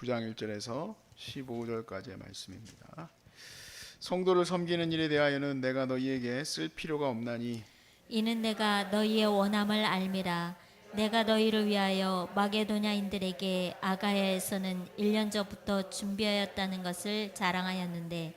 9장 1절에서 15절까지의 말씀입니다. 성도를 섬기는 일에 대하여는 내가 너희에게 쓸 필요가 없나니 이는 내가 너희의 원함을 알미라. 내가 너희를 위하여 마게도냐인들에게 아가야에서는 1년 전부터 준비하였다는 것을 자랑하였는데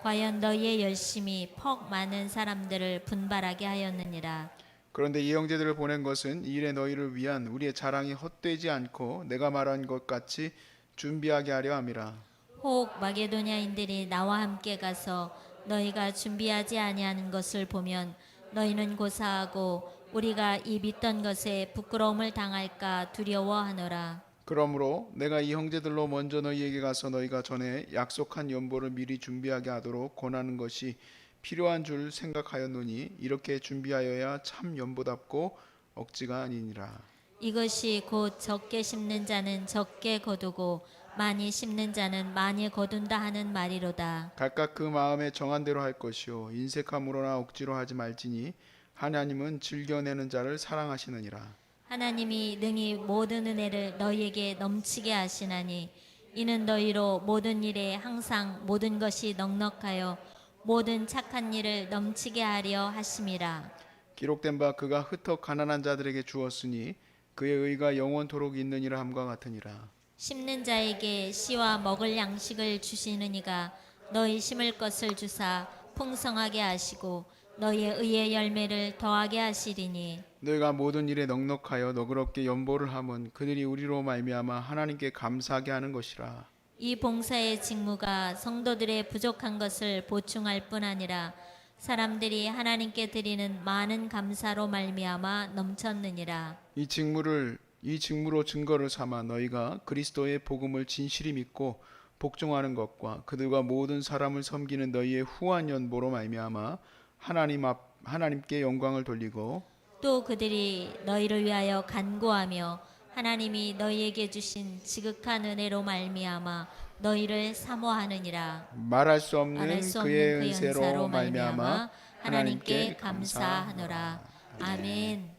과연 너희의 열심이 퍽 많은 사람들을 분발하게 하였느니라. 그런데 이 형제들을 보낸 것은 이 일에 너희를 위한 우리의 자랑이 헛되지 않고 내가 말한 것 같이 준비하게 하려 함이라. 혹 마게도냐인들이 나와 함께 가서 너희가 준비하지 아니하는 것을 보면 너희는 고사하고 우리가 이 믿던 것에 부끄러움을 당할까 두려워하노라. 그러므로 내가 이 형제들로 먼저 너희에게 가서 너희가 전에 약속한 연보를 미리 준비하게 하도록 권하는 것이 필요한 줄 생각하였노니 이렇게 준비하여야 참 연보답고 억지가 아니니라. 이것이 곧 적게 심는 자는 적게 거두고 많이 심는 자는 많이 거둔다 하는 말이로다. 각각 그 마음에 정한 대로 할 것이요 인색함으로나 억지로 하지 말지니 하나님은 즐겨내는 자를 사랑하시느니라. 하나님이 능히 모든 은혜를 너희에게 넘치게 하시나니 이는 너희로 모든 일에 항상 모든 것이 넉넉하여 모든 착한 일을 넘치게 하려 하심이라. 기록된 바 그가 흩어 가난한 자들에게 주었으니 그의 의가 영원토록 있느니라 함과 같으니라. 심는 자에게 씨와 먹을 양식을 주시는 이가 너희 심을 것을 주사 풍성하게 하시고 너희의 의의 열매를 더하게 하시리니 너희가 모든 일에 넉넉하여 너그럽게 연보를 하면 그들이 우리로 말미암아 하나님께 감사하게 하는 것이라. 이 봉사의 직무가 성도들의 부족한 것을 보충할 뿐 아니라 사람들이 하나님께 드리는 많은 감사로 말미암아 넘쳤느니라. 이 직무로 증거를 삼아 너희가 그리스도의 복음을 진실히 믿고 복종하는 것과 그들과 모든 사람을 섬기는 너희의 후한 연보로 말미암아 하나님께 영광을 돌리고 또 그들이 너희를 위하여 간구하며 하나님이 너희에게 주신 지극한 은혜로 말미암아 너희를 사모하느니라. 말할 수 없는 말할 수 없는 그의 그 은혜로 연사로 말미암아 말미암아 하나님께 감사하노라. 감사하노라. 아멘.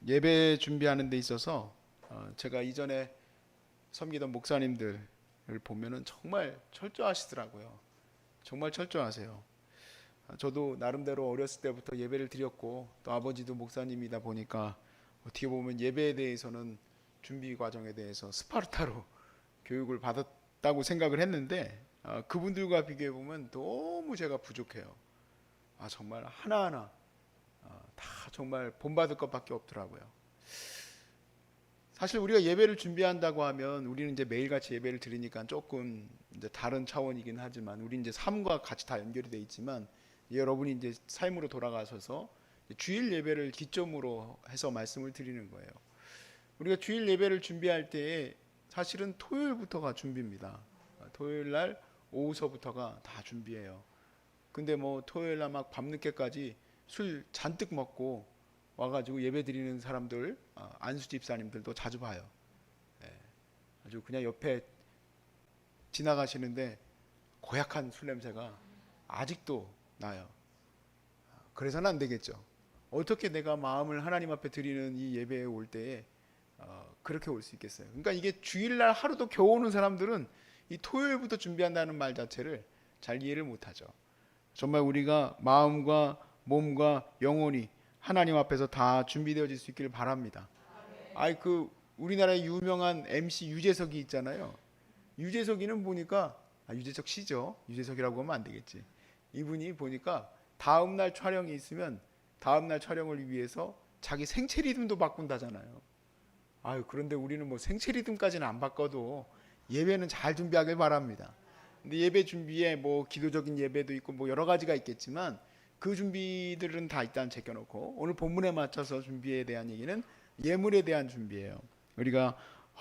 예배 준비하는 데 있어서 제가 이전에 섬기던 목사님들을 보면은 정말 철저하시더라고요. 정말 철저하세요. 저도 나름대로 어렸을 때부터 예배를 드렸고 또 아버지도 목사님이다 보니까 어떻게 보면 예배에 대해서는 준비 과정에 대해서 스파르타로 교육을 받았다고 생각을 했는데 그분들과 비교해 보면 너무 제가 부족해요. 정말 하나하나 다 정말 본받을 것밖에 없더라고요. 사실 우리가 예배를 준비한다고 하면 우리는 이제 매일같이 예배를 드리니까 조금 이제 다른 차원이긴 하지만 우리 이제 삶과 같이 다 연결이 돼 있지만 여러분이 이제 삶으로 돌아가셔서 주일 예배를 기점으로 해서 말씀을 드리는 거예요. 우리가 주일 예배를 준비할 때에 사실은 토요일부터가 준비입니다. 토요일 날 오후서부터가 다 준비해요. 근데 뭐 토요일 날 막 밤늦게까지 술 잔뜩 먹고 와가지고 예배 드리는 사람들, 안수 집사님들도 자주 봐요. 아주 그냥 옆에 지나가시는데 고약한 술 냄새가 아직도 나요. 그래서는 안 되겠죠. 어떻게 내가 마음을 하나님 앞에 드리는 이 예배에 올 때에 그렇게 올 수 있겠어요. 그러니까 이게 주일날 하루도 겨우 오는 사람들은 이 토요일부터 준비한다는 말 자체를 잘 이해를 못하죠. 정말 우리가 마음과 몸과 영혼이 하나님 앞에서 다 준비되어질 수 있기를 바랍니다. 우리나라의 유명한 MC 유재석이 있잖아요. 유재석이는 보니까 유재석 씨죠. 유재석이라고 하면 안 되겠지. 이분이 보니까 다음날 촬영이 있으면 다음날 촬영을 위해서 자기 생체 리듬도 바꾼다잖아요. 그런데 우리는 뭐 생체 리듬까지는 안 바꿔도 예배는 잘 준비하길 바랍니다. 근데 예배 준비에 뭐 기도적인 예배도 있고 뭐 여러 가지가 있겠지만 그 준비들은 다 일단 제껴놓고 오늘 본문에 맞춰서 준비에 대한 얘기는 예물에 대한 준비예요. 우리가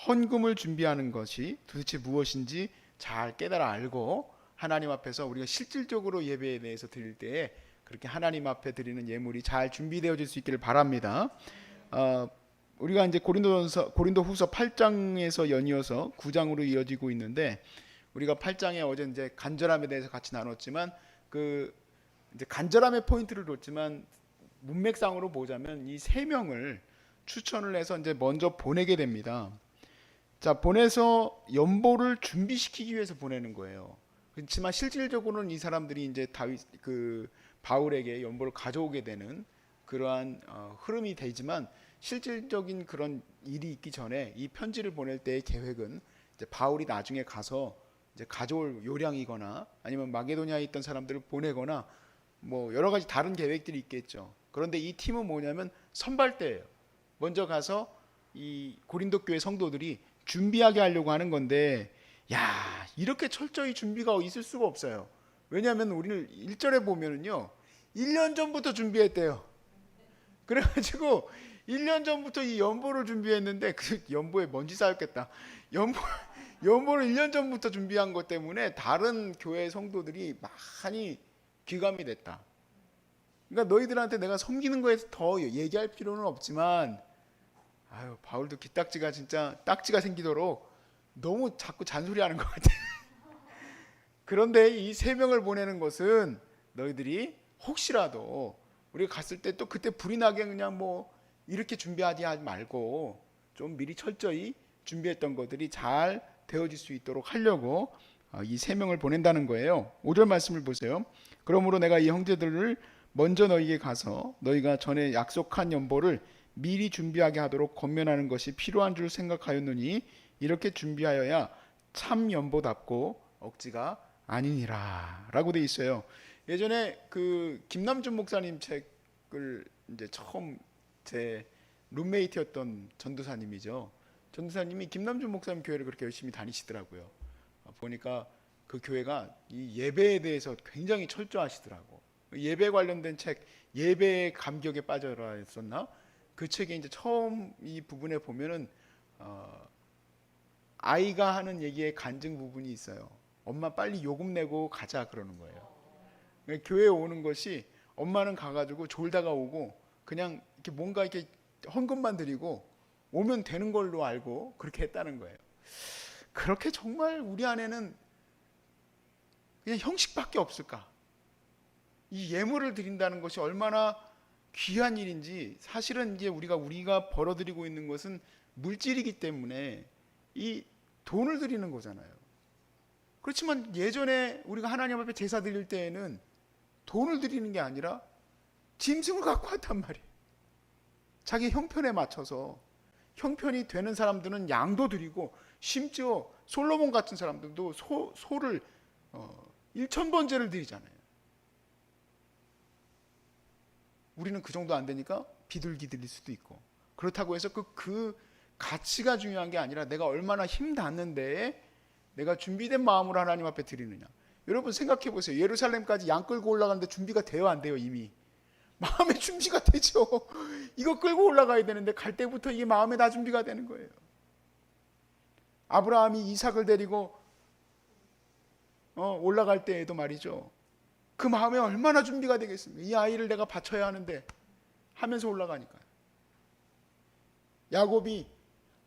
헌금을 준비하는 것이 도대체 무엇인지 잘 깨달아 알고 하나님 앞에서 우리가 실질적으로 예배에 대해서 드릴 때에 그렇게 하나님 앞에 드리는 예물이 잘 준비되어질 수 있기를 바랍니다. 우리가 이제 고린도후서 8장에서 연이어서 9장으로 이어지고 있는데 우리가 8장에 어제 이제 간절함에 대해서 같이 나눴지만 이제 간절함의 포인트를 뒀지만 문맥상으로 보자면 이 세 명을 추천을 해서 이제 먼저 보내게 됩니다. 자, 보내서 연보를 준비시키기 위해서 보내는 거예요. 그렇지만 실질적으로는 이 사람들이 이제 바울에게 연보를 가져오게 되는 그러한 흐름이 되지만, 실질적인 그런 일이 있기 전에 이 편지를 보낼 때의 계획은 이제 바울이 나중에 가서 이제 가져올 요량이거나 아니면 마게도냐에 있던 사람들을 보내거나 뭐 여러 가지 다른 계획들이 있겠죠. 그런데 이 팀은 뭐냐면 선발대예요. 먼저 가서 이 고린도 교회 성도들이 준비하게 하려고 하는 건데, 야, 이렇게 철저히 준비가 있을 수가 없어요. 왜냐하면 우리는 1절에 보면은요, 1년 전부터 준비했대요. 그래가지고 1년 전부터 이 연보를 준비했는데, 그 연보에 먼지 쌓였겠다. 연보를 1년 전부터 준비한 것 때문에 다른 교회 성도들이 많이 귀감이 됐다. 그러니까 너희들한테 내가 섬기는 거에 더 얘기할 필요는 없지만, 아유, 바울도 기딱지가 진짜 딱지가 생기도록 너무 자꾸 잔소리하는 것 같아. 그런데 이 세 명을 보내는 것은 너희들이 혹시라도 우리가 갔을 때 또 그때 불이 나게 그냥 뭐 이렇게 준비하지 말고 좀 미리 철저히 준비했던 것들이 잘 되어질 수 있도록 하려고 이 세 명을 보낸다는 거예요. 5절 말씀을 보세요. 그러므로 내가 이 형제들을 먼저 너희에게 가서 너희가 전에 약속한 연보를 미리 준비하게 하도록 권면하는 것이 필요한 줄 생각하였느니 이렇게 준비하여야 참 연보답고 억지가 아니니라 라고 돼 있어요. 예전에 그 김남준 목사님 책을 이제 처음 제 룸메이트였던 전도사님이죠. 전도사님이 김남준 목사님 교회를 그렇게 열심히 다니시더라고요. 보니까 그 교회가 이 예배에 대해서 굉장히 철저하시더라고. 예배 관련된 책, 예배의 감격에 빠져라 했었나? 그 책에 이제 처음 이 부분에 보면은 아이가 하는 얘기의 간증 부분이 있어요. 엄마 빨리 요금 내고 가자 그러는 거예요. 교회에 오는 것이 엄마는 가가지고 졸다가 오고 그냥 이렇게 뭔가 이렇게 헌금만 드리고 오면 되는 걸로 알고 그렇게 했다는 거예요. 그렇게 정말 우리 안에는 그냥 형식밖에 없을까? 이 예물을 드린다는 것이 얼마나 귀한 일인지, 사실은 이제 우리가 벌어들이고 있는 것은 물질이기 때문에 이 돈을 드리는 거잖아요. 그렇지만 예전에 우리가 하나님 앞에 제사 드릴 때에는 돈을 드리는 게 아니라 짐승을 갖고 왔단 말이에요. 자기 형편에 맞춰서. 형편이 되는 사람들은 양도 드리고, 심지어 솔로몬 같은 사람들도 소를 1,000번제를 드리잖아요. 우리는 그 정도 안 되니까 비둘기 드릴 수도 있고. 그렇다고 해서 그 가치가 중요한 게 아니라 내가 얼마나 힘 닿는데 내가 준비된 마음으로 하나님 앞에 드리느냐. 여러분 생각해 보세요. 예루살렘까지 양 끌고 올라가는데 준비가 돼요, 안 돼요? 이미 마음의 준비가 되죠. 이거 끌고 올라가야 되는데 갈 때부터 이게 마음에 다 준비가 되는 거예요. 아브라함이 이삭을 데리고 올라갈 때에도 말이죠. 그 마음에 얼마나 준비가 되겠습니까? 이 아이를 내가 바쳐야 하는데 하면서 올라가니까요. 야곱이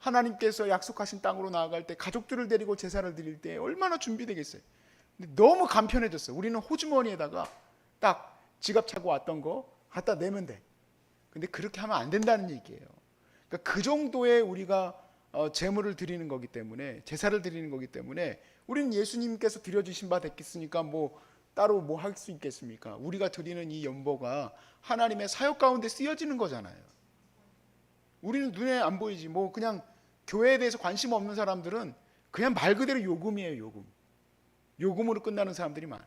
하나님께서 약속하신 땅으로 나아갈 때 가족들을 데리고 제사를 드릴 때 얼마나 준비되겠어요. 근데 너무 간편해졌어요. 우리는 호주머니에다가 딱 지갑 차고 왔던 거 갖다 내면 돼. 근데 그렇게 하면 안 된다는 얘기예요. 그러니까 그 정도의 우리가 제물을 드리는 거기 때문에, 제사를 드리는 거기 때문에, 우리는 예수님께서 드려주신 바 됐겠으니까 뭐 따로 뭐 할 수 있겠습니까? 우리가 드리는 이 연보가 하나님의 사역 가운데 쓰여지는 거잖아요. 우리는 눈에 안 보이지. 뭐 그냥 교회에 대해서 관심 없는 사람들은 그냥 말 그대로 요금이에요, 요금. 요금으로 끝나는 사람들이 많아.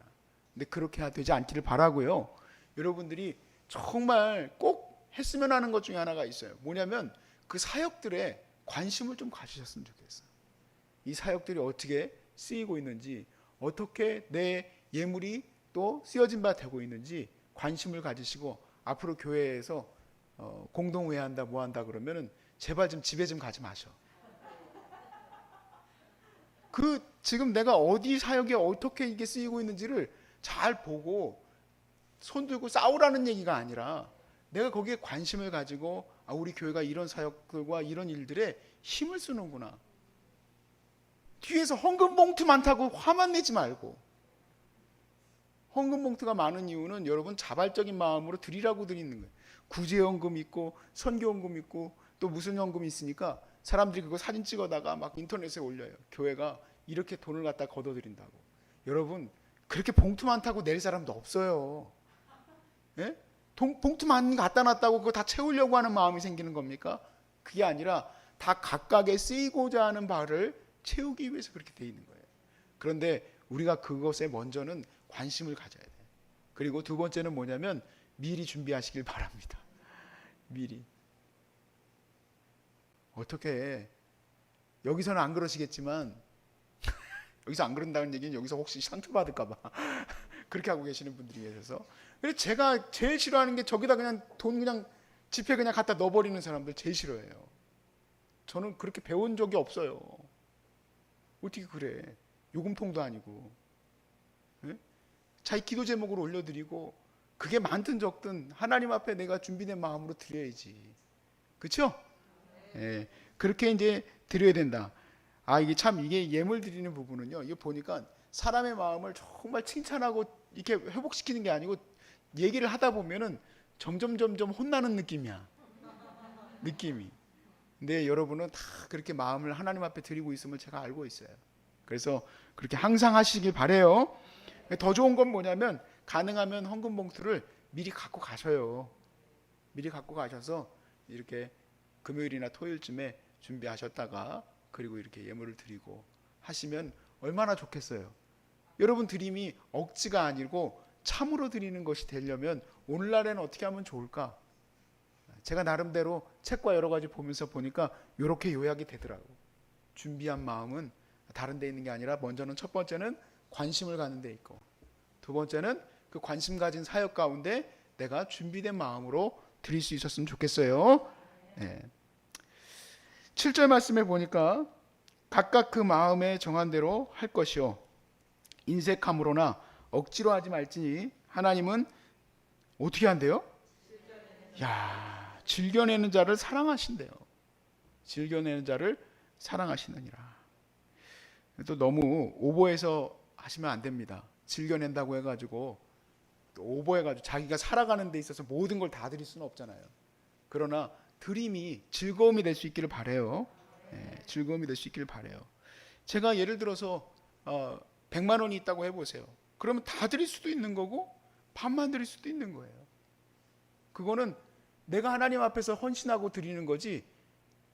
근데 그렇게 되지 않기를 바라고요. 여러분들이 정말 꼭 했으면 하는 것 중에 하나가 있어요. 뭐냐면 그 사역들에 관심을 좀 가지셨으면 좋겠어요. 이 사역들이 어떻게 쓰이고 있는지, 어떻게 내 예물이 또 쓰여진 바 되고 있는지 관심을 가지시고, 앞으로 교회에서 공동회한다 뭐 한다 그러면은 제발 좀 집에 좀 가지 마셔. 지금 내가 어디 사역에 어떻게 이게 쓰이고 있는지를 잘 보고 손들고 싸우라는 얘기가 아니라, 내가 거기에 관심을 가지고 우리 교회가 이런 사역들과 이런 일들에 힘을 쓰는구나. 뒤에서 헌금 봉투 많다고 화만 내지 말고. 헌금 봉투가 많은 이유는 여러분 자발적인 마음으로 드리라고 드리는 거예요. 구제헌금 있고 선교헌금 있고 또 무슨 헌금이 있으니까 사람들이 그거 사진 찍어다가 막 인터넷에 올려요. 교회가 이렇게 돈을 갖다 걷어들인다고. 여러분 그렇게 봉투 많다고 낼 사람도 없어요. 예? 봉투만 갖다 놨다고 그거 다 채우려고 하는 마음이 생기는 겁니까? 그게 아니라 다 각각의 쓰이고자 하는 바를 채우기 위해서 그렇게 돼 있는 거예요. 그런데 우리가 그것에 먼저는 관심을 가져야 돼요. 그리고 두 번째는 뭐냐면 미리 준비하시길 바랍니다. 미리. 어떻게 여기서는 안 그러시겠지만 여기서 안 그런다는 얘기는 여기서 혹시 상처받을까 봐 그렇게 하고 계시는 분들이 계셔서. 그래서 제가 제일 싫어하는 게 저기다 그냥 돈 그냥 지폐 그냥 갖다 넣어버리는 사람들 제일 싫어해요. 저는 그렇게 배운 적이 없어요. 어떻게 그래? 요금통도 아니고. 예? 자기 기도 제목으로 올려드리고 그게 많든 적든 하나님 앞에 내가 준비된 마음으로 드려야지. 그렇죠? 예, 그렇게 이제 드려야 된다. 이게 예물 드리는 부분은요. 이거 보니까 사람의 마음을 정말 칭찬하고 이렇게 회복시키는 게 아니고 얘기를 하다 보면은 점점 혼나는 느낌이야. 느낌이. 근데 여러분은 다 그렇게 마음을 하나님 앞에 드리고 있음을 제가 알고 있어요. 그래서 그렇게 항상 하시길 바래요. 더 좋은 건 뭐냐면 가능하면 헌금 봉투를 미리 갖고 가셔요. 미리 갖고 가셔서 이렇게 금요일이나 토요일쯤에 준비하셨다가 그리고 이렇게 예물을 드리고 하시면 얼마나 좋겠어요. 여러분 드림이 억지가 아니고 참으로 드리는 것이 되려면 오늘날에는 어떻게 하면 좋을까? 제가 나름대로 책과 여러 가지 보면서 보니까 이렇게 요약이 되더라고. 준비한 마음은 다른 데 있는 게 아니라 먼저는 첫 번째는 관심을 갖는 데 있고 두 번째는 그 관심 가진 사역 가운데 내가 준비된 마음으로 드릴 수 있었으면 좋겠어요. 네. 7절 말씀에 보니까 각각 그 마음에 정한 대로 할 것이요 인색함으로나 억지로 하지 말지니 하나님은 어떻게 한대요? 즐겨내는 자를 사랑하신대요. 즐겨내는 자를 사랑하시느니라. 또 너무 오버해서 하시면 안 됩니다. 즐겨낸다고 해가지고 또 오버해가지고 자기가 살아가는 데 있어서 모든 걸 다 드릴 수는 없잖아요. 그러나 드림이 즐거움이 될 수 있기를 바래요. 즐거움이 될 수 있기를 바래요. 제가 예를 들어서 100만 원이 있다고 해보세요. 그러면 다 드릴 수도 있는 거고 반만 드릴 수도 있는 거예요. 그거는 내가 하나님 앞에서 헌신하고 드리는 거지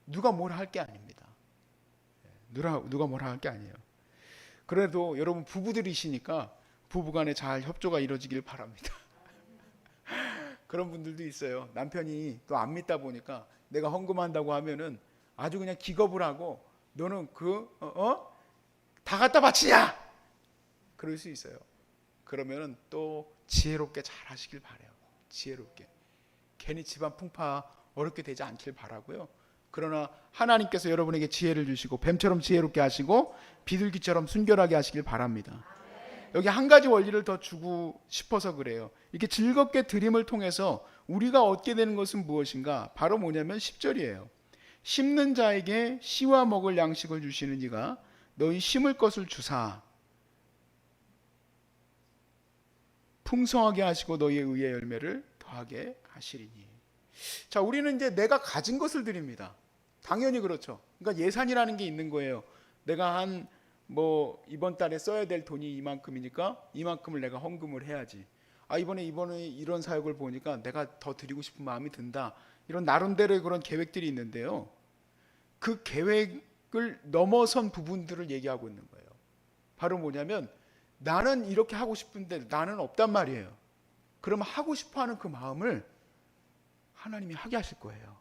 누가 뭘 할 게 아닙니다. 누가 뭘 할 게 아니에요. 그래도 여러분 부부들이시니까 부부간에 잘 협조가 이루어지길 바랍니다. 그런 분들도 있어요. 남편이 또 안 믿다 보니까 내가 헌금한다고 하면은 아주 그냥 기겁을 하고 너는 다 갖다 바치냐? 그럴 수 있어요. 그러면은 또 지혜롭게 잘 하시길 바래요. 지혜롭게. 괜히 집안 풍파 어렵게 되지 않길 바라고요. 그러나 하나님께서 여러분에게 지혜를 주시고 뱀처럼 지혜롭게 하시고 비둘기처럼 순결하게 하시길 바랍니다. 여기 한 가지 원리를 더 주고 싶어서 그래요. 이렇게 즐겁게 드림을 통해서 우리가 얻게 되는 것은 무엇인가? 바로 뭐냐면 10절이에요. 심는 자에게 씨와 먹을 양식을 주시는 이가 너희 심을 것을 주사 풍성하게 하시고 너희의 의의 열매를 더하게 하시리니. 자, 우리는 이제 내가 가진 것을 드립니다. 당연히 그렇죠. 그러니까 예산이라는 게 있는 거예요. 내가 이번 달에 써야 될 돈이 이만큼이니까 이만큼을 내가 헌금을 해야지. 이번에 이런 사역을 보니까 내가 더 드리고 싶은 마음이 든다. 이런 나름대로의 그런 계획들이 있는데요. 그 계획을 넘어선 부분들을 얘기하고 있는 거예요. 바로 뭐냐면 나는 이렇게 하고 싶은데 나는 없단 말이에요. 그러면 하고 싶어하는 그 마음을 하나님이 하게 하실 거예요.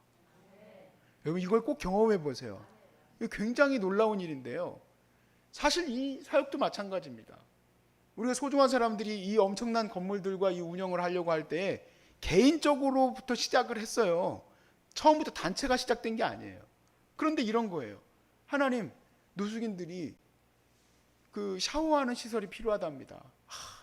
여러분 이걸 꼭 경험해 보세요. 이거 굉장히 놀라운 일인데요. 사실 이 사역도 마찬가지입니다. 우리가 소중한 사람들이 이 엄청난 건물들과 이 운영을 하려고 할 때 개인적으로부터 시작을 했어요. 처음부터 단체가 시작된 게 아니에요. 그런데 이런 거예요. 하나님, 노숙인들이 그 샤워하는 시설이 필요하답니다.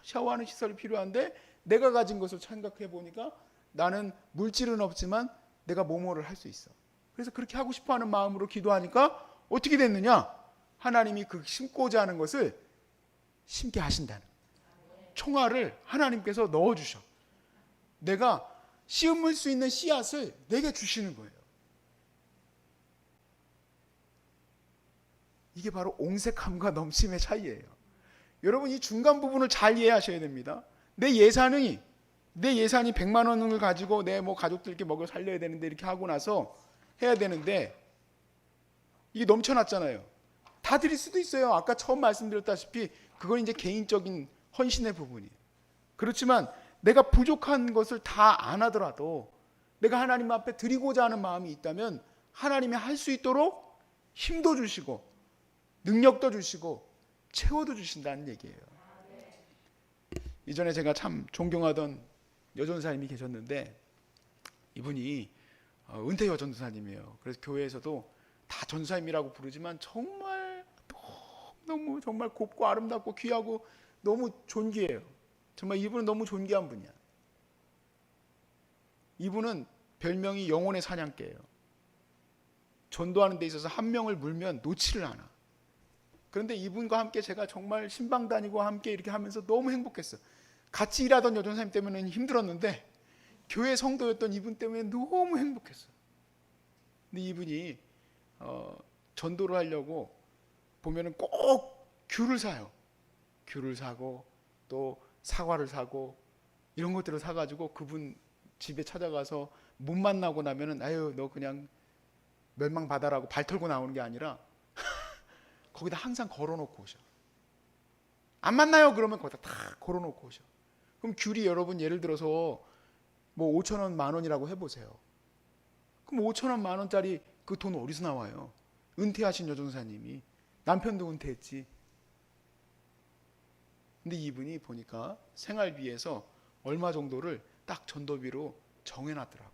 샤워하는 시설이 필요한데 내가 가진 것을 생각해 보니까 나는 물질은 없지만 내가 뭐뭐를 할 수 있어. 그래서 그렇게 하고 싶어하는 마음으로 기도하니까 어떻게 됐느냐? 하나님이 그 심고자 하는 것을 심게 하신다는 총알을 하나님께서 넣어주셔. 내가 심을 수 있는 씨앗을 내게 주시는 거예요. 이게 바로 옹색함과 넘침의 차이예요. 여러분, 이 중간 부분을 잘 이해하셔야 됩니다. 내 예산이 100만 원을 가지고 내 뭐 가족들께 먹여 살려야 되는데 이렇게 하고 나서 해야 되는데 이게 넘쳐났잖아요. 다 드릴 수도 있어요. 아까 처음 말씀드렸다시피 그건 이제 개인적인 헌신의 부분이에요. 그렇지만 내가 부족한 것을 다 안 하더라도 내가 하나님 앞에 드리고자 하는 마음이 있다면 하나님이 할 수 있도록 힘도 주시고 능력도 주시고 채워도 주신다는 얘기예요. 이전에 제가 참 존경하던 여전사님이 계셨는데 이분이 은퇴 여전사님이에요. 그래서 교회에서도 다 전사님이라고 부르지만 정말 너무 정말 곱고 아름답고 귀하고 너무 존귀해요. 정말 이분은 너무 존귀한 분이야. 이분은 별명이 영혼의 사냥개예요. 전도하는 데 있어서 한 명을 물면 놓지를 않아. 그런데 이분과 함께 제가 정말 신방 다니고 함께 이렇게 하면서 너무 행복했어요. 같이 일하던 여전사님 때문에는 힘들었는데 교회 성도였던 이분 때문에 너무 행복했어요. 근데 이분이 전도를 하려고 보면은 꼭 귤을 사요. 귤을 사고 또 사과를 사고 이런 것들을 사가지고 그분 집에 찾아가서 못 만나고 나면은 아유 너 그냥 멸망받아라고 발 털고 나오는 게 아니라 거기다 항상 걸어놓고 오셔. 안 만나요 그러면 거기다 다 걸어놓고 오셔. 그럼 귤이 여러분 예를 들어서 뭐 5천 원, 만 원이라고 해보세요. 그럼 5천 원, 만 원짜리 그 돈 어디서 나와요? 은퇴하신 여전사님이. 남편도 은퇴했지. 근데 이분이 보니까 생활비에서 얼마 정도를 딱 전도비로 정해놨더라고.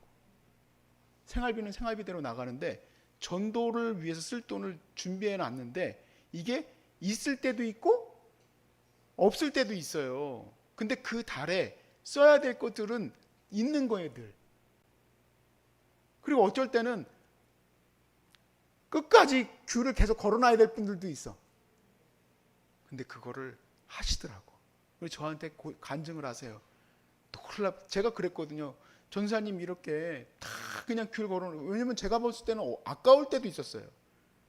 생활비는 생활비대로 나가는데 전도를 위해서 쓸 돈을 준비해놨는데 이게 있을 때도 있고 없을 때도 있어요. 근데 그 달에 써야 될 것들은 있는 거예요, 늘. 그리고 어쩔 때는 끝까지 귤을 계속 걸어놔야 될 분들도 있어. 근데 그거를 하시더라고. 그래서 저한테 간증을 하세요. 제가 그랬거든요. 전사님 이렇게 다 그냥 귤 걸어놓고, 왜냐면 제가 봤을 때는 아까울 때도 있었어요.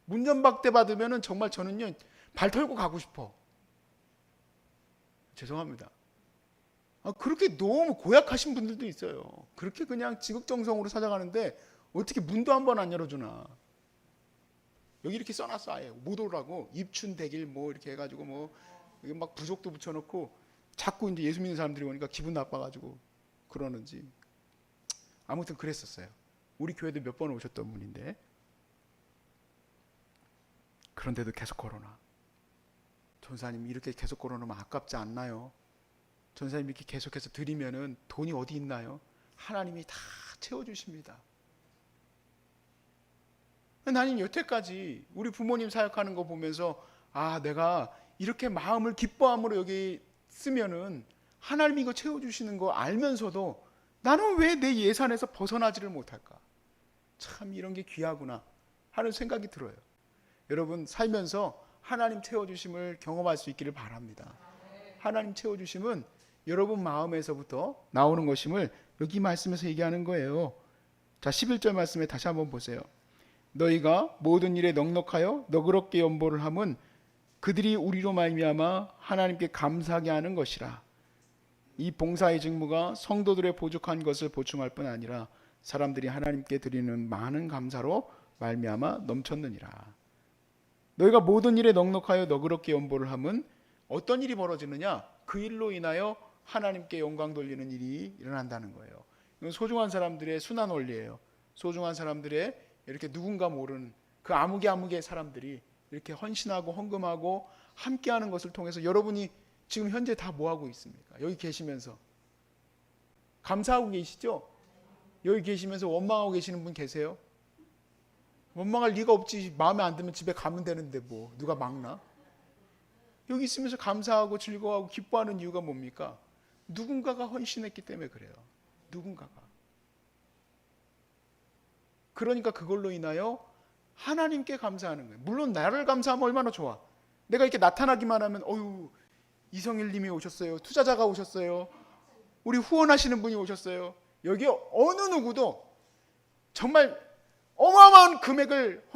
문전박대 받으면은 정말 저는요 발 털고 가고 싶어. 죄송합니다. 그렇게 너무 고약하신 분들도 있어요. 그렇게 그냥 지극정성으로 찾아가는데 어떻게 문도 한 번 안 열어주나. 여기 이렇게 써놨어. 아예 못 오라고 입춘 대길 뭐 이렇게 해가지고 뭐 이게 막 부족도 붙여놓고 자꾸 이제 예수 믿는 사람들이 오니까 기분 나빠가지고 그러는지. 아무튼 그랬었어요. 우리 교회도 몇 번 오셨던 분인데 그런데도 계속 걸어놔. 전사님 이렇게 계속 걸어놓으면 아깝지 않나요? 전사님 이렇게 계속해서 드리면은 돈이 어디 있나요? 하나님이 다 채워주십니다. 나는 여태까지 우리 부모님 사역하는 거 보면서 내가 이렇게 마음을 기뻐함으로 여기 쓰면은 하나님이 이거 채워주시는 거 알면서도 나는 왜 내 예산에서 벗어나지를 못할까? 참 이런 게 귀하구나 하는 생각이 들어요. 여러분 살면서 하나님 채워주심을 경험할 수 있기를 바랍니다. 하나님 채워주심은 여러분 마음에서부터 나오는 것임을 여기 말씀에서 얘기하는 거예요. 자, 11절 말씀에 다시 한번 보세요. 너희가 모든 일에 넉넉하여 너그럽게 연보를 함은 그들이 우리로 말미암아 하나님께 감사하게 하는 것이라. 이 봉사의 직무가 성도들의 부족한 것을 보충할 뿐 아니라 사람들이 하나님께 드리는 많은 감사로 말미암아 넘쳤느니라. 너희가 모든 일에 넉넉하여 너그럽게 연보를 함은 어떤 일이 벌어지느냐? 그 일로 인하여 하나님께 영광 돌리는 일이 일어난다는 거예요. 이건 소중한 사람들의 순환 원리예요. 소중한 사람들의 이렇게 누군가 모르는 그 아무개 사람들이 이렇게 헌신하고 헌금하고 함께하는 것을 통해서 여러분이 지금 현재 다 뭐하고 있습니까? 여기 계시면서 감사하고 계시죠? 여기 계시면서 원망하고 계시는 분 계세요? 원망할 리가 없지. 마음에 안 들면 집에 가면 되는데 뭐 누가 막나? 여기 있으면서 감사하고 즐거워하고 기뻐하는 이유가 뭡니까? 누군가가 헌신했기 때문에 그래요. 누군가가. 그러니까 그걸로 인하여 하나님께 감사하는 거예요. 물론 나를 감사하면 얼마나 좋아. 내가 이렇게 나타나기만 하면 어유 이성일 님이 오셨어요. 투자자가 오셨어요. 우리 후원하시는 분이 오셨어요. 여기 어느 누구도 정말 어마어마한 금액을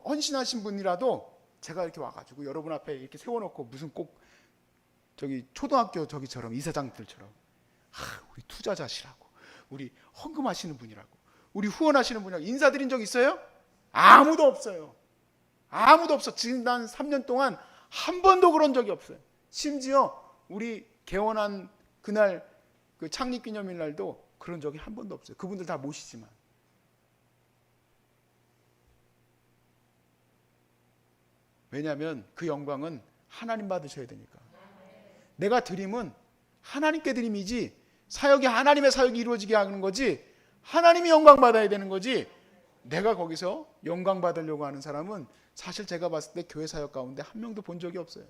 헌신하신 분이라도 제가 이렇게 와가지고 여러분 앞에 이렇게 세워놓고 무슨 꼭 저기 초등학교 저기처럼 이사장들처럼 우리 투자자시라고, 우리 헌금하시는 분이라고, 우리 후원하시는 분이라고 인사드린 적 있어요? 아무도 없어요. 아무도 없어. 지난 3년 동안 한 번도 그런 적이 없어요. 심지어 우리 개원한 그날 그 창립기념일 날도 그런 적이 한 번도 없어요. 그분들 다 모시지만. 왜냐하면 그 영광은 하나님 받으셔야 되니까. 내가 드림은 하나님께 드림이지, 사역이 하나님의 사역이 이루어지게 하는 거지, 하나님이 영광 받아야 되는 거지, 내가 거기서 영광 받으려고 하는 사람은 사실 제가 봤을 때 교회 사역 가운데 한 명도 본 적이 없어요.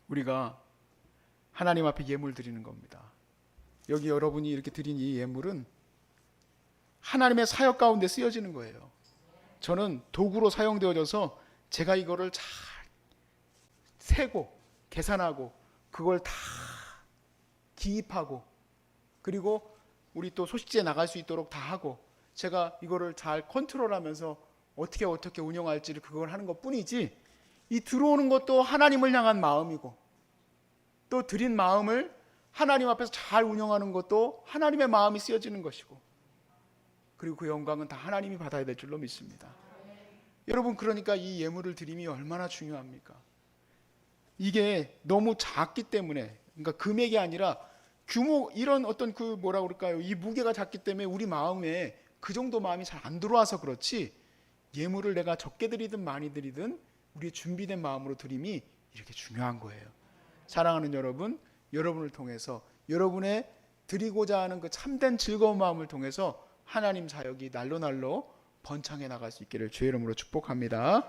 우리가 하나님 앞에 예물 드리는 겁니다. 여기 여러분이 이렇게 드린 이 예물은 하나님의 사역 가운데 쓰여지는 거예요. 저는 도구로 사용되어져서 제가 이거를 잘 세고 계산하고 그걸 다 기입하고 그리고 우리 또 소식지에 나갈 수 있도록 다 하고 제가 이거를 잘 컨트롤하면서 어떻게 운영할지를 그걸 하는 것 뿐이지, 이 들어오는 것도 하나님을 향한 마음이고 또 드린 마음을 하나님 앞에서 잘 운영하는 것도 하나님의 마음이 쓰여지는 것이고, 그리고 그 영광은 다 하나님이 받아야 될 줄로 믿습니다. 여러분, 그러니까 이 예물을 드림이 얼마나 중요합니까? 이게 너무 작기 때문에, 그러니까 금액이 아니라 규모, 이런 어떤 그 뭐라 그럴까요? 이 무게가 작기 때문에 우리 마음에 그 정도 마음이 잘 안 들어와서 그렇지, 예물을 내가 적게 드리든 많이 드리든 우리의 준비된 마음으로 드림이 이렇게 중요한 거예요. 사랑하는 여러분, 여러분을 통해서 여러분의 드리고자 하는 그 참된 즐거운 마음을 통해서 하나님 사역이 날로 날로 번창해 나갈 수 있기를 주의 이름으로 축복합니다.